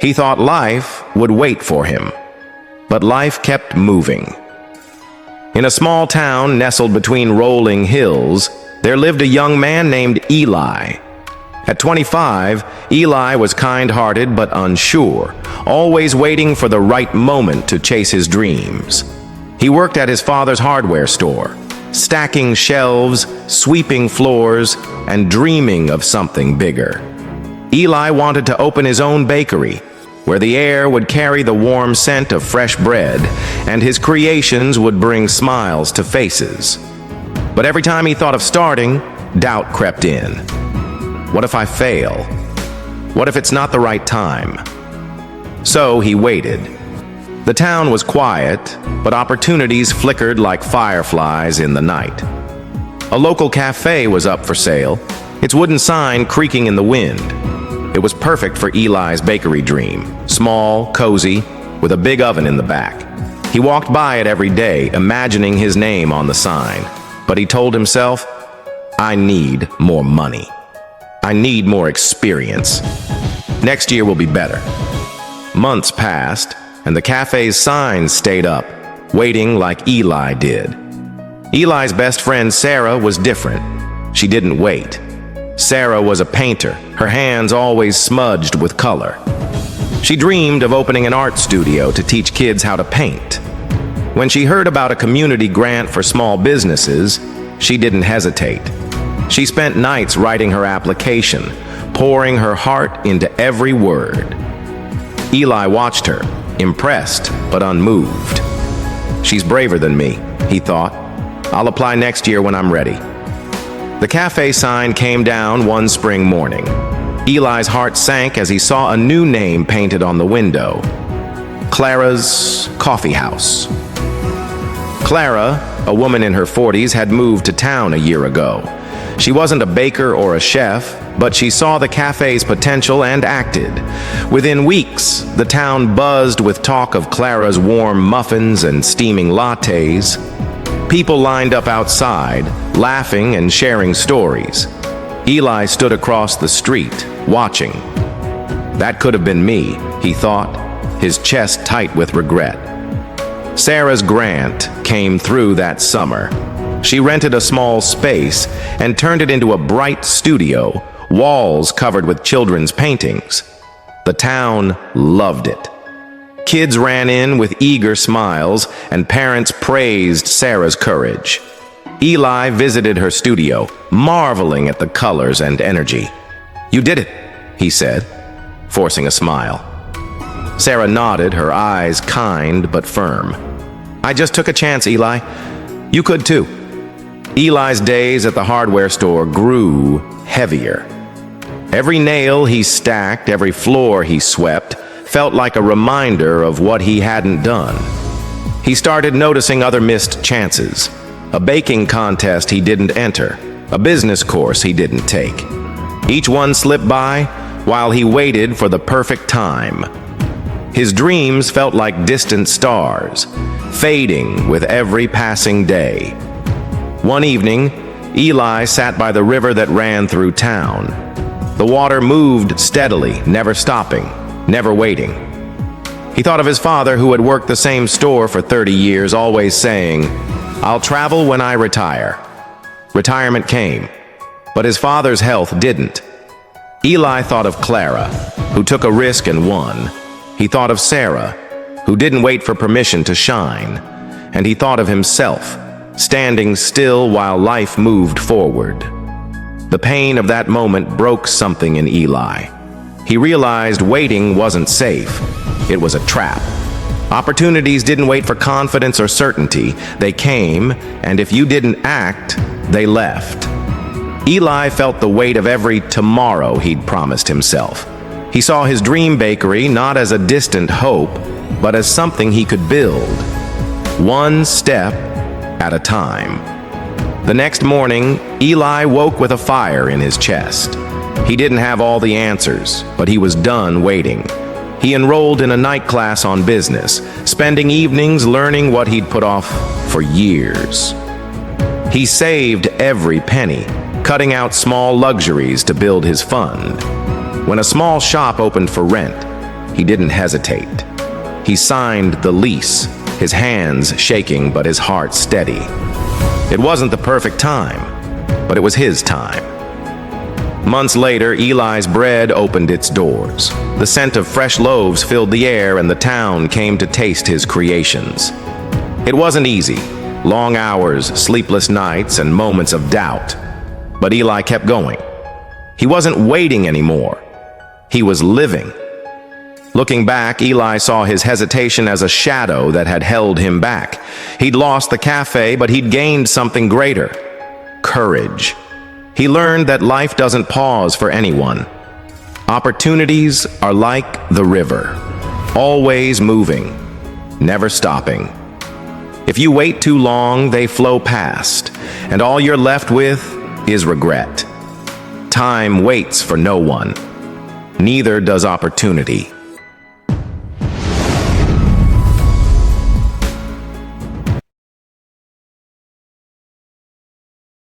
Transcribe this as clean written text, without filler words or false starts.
He thought life would wait for him, but life kept moving. In a small town nestled between rolling hills, there lived a young man named Eli. At 25, Eli was kind-hearted but unsure, always waiting for the right moment to chase his dreams. He worked at his father's hardware store, stacking shelves, sweeping floors, and dreaming of something bigger. Eli wanted to open his own bakery, where the air would carry the warm scent of fresh bread, and his creations would bring smiles to faces. But every time he thought of starting, doubt crept in. What if I fail? What if it's not the right time? So he waited. The town was quiet, but opportunities flickered like fireflies in the night. A local cafe was up for sale, its wooden sign creaking in the wind. It was perfect for Eli's bakery dream, small, cozy, with a big oven in the back. He walked by it every day, imagining his name on the sign. But he told himself, I need more money. I need more experience. Next year will be better. Months passed, and the cafe's sign stayed up, waiting like Eli did. Eli's best friend Sarah was different. She didn't wait. Sarah was a painter, her hands always smudged with color. She dreamed of opening an art studio to teach kids how to paint. When she heard about a community grant for small businesses, she didn't hesitate. She spent nights writing her application, pouring her heart into every word. Eli watched her, impressed but unmoved. She's braver than me, he thought. I'll apply next year when I'm ready. The cafe sign came down one spring morning. Eli's heart sank as he saw a new name painted on the window: Clara's Coffee House. Clara, a woman in her 40s, had moved to town a year ago. She wasn't a baker or a chef, but she saw the cafe's potential and acted. Within weeks, the town buzzed with talk of Clara's warm muffins and steaming lattes. People lined up outside, laughing and sharing stories. Eli stood across the street, watching. That could have been me, he thought, his chest tight with regret. Sarah's grant came through that summer. She rented a small space and turned it into a bright studio, walls covered with children's paintings. The town loved it. Kids ran in with eager smiles, and parents praised Sarah's courage. Eli visited her studio, marveling at the colors and energy. "You did it," he said, forcing a smile. Sarah nodded, her eyes kind but firm. "I just took a chance, Eli. You could too." Eli's days at the hardware store grew heavier. Every nail he stacked, every floor he swept, felt like a reminder of what he hadn't done. He started noticing other missed chances. A baking contest he didn't enter, a business course he didn't take. Each one slipped by while he waited for the perfect time. His dreams felt like distant stars, fading with every passing day. One evening, Eli sat by the river that ran through town. The water moved steadily, never stopping, never waiting. He thought of his father, who had worked the same store for 30 years, always saying, "I'll travel when I retire." Retirement came, but his father's health didn't. Eli thought of Clara, who took a risk and won. He thought of Sarah, who didn't wait for permission to shine. And he thought of himself, standing still while life moved forward. The pain of that moment broke something in Eli. He realized waiting wasn't safe. It was a trap. Opportunities didn't wait for confidence or certainty. They came, and if you didn't act, they left. Eli felt the weight of every tomorrow he'd promised himself. He saw his dream bakery not as a distant hope, but as something he could build, one step at a time. The next morning, Eli woke with a fire in his chest. He didn't have all the answers, but he was done waiting. He enrolled in a night class on business, spending evenings learning what he'd put off for years. He saved every penny, cutting out small luxuries to build his fund. When a small shop opened for rent, he didn't hesitate. He signed the lease, his hands shaking but his heart steady. It wasn't the perfect time, but it was his time. Months later, Eli's bread opened its doors. The scent of fresh loaves filled the air, and the town came to taste his creations. It wasn't easy. Long hours, sleepless nights, and moments of doubt. But Eli kept going. He wasn't waiting anymore. He was living. Looking back, Eli saw his hesitation as a shadow that had held him back. He'd lost the cafe, but he'd gained something greater: courage. He learned that life doesn't pause for anyone. Opportunities are like the river, always moving, never stopping. If you wait too long, they flow past, and all you're left with is regret. Time waits for no one. Neither does opportunity.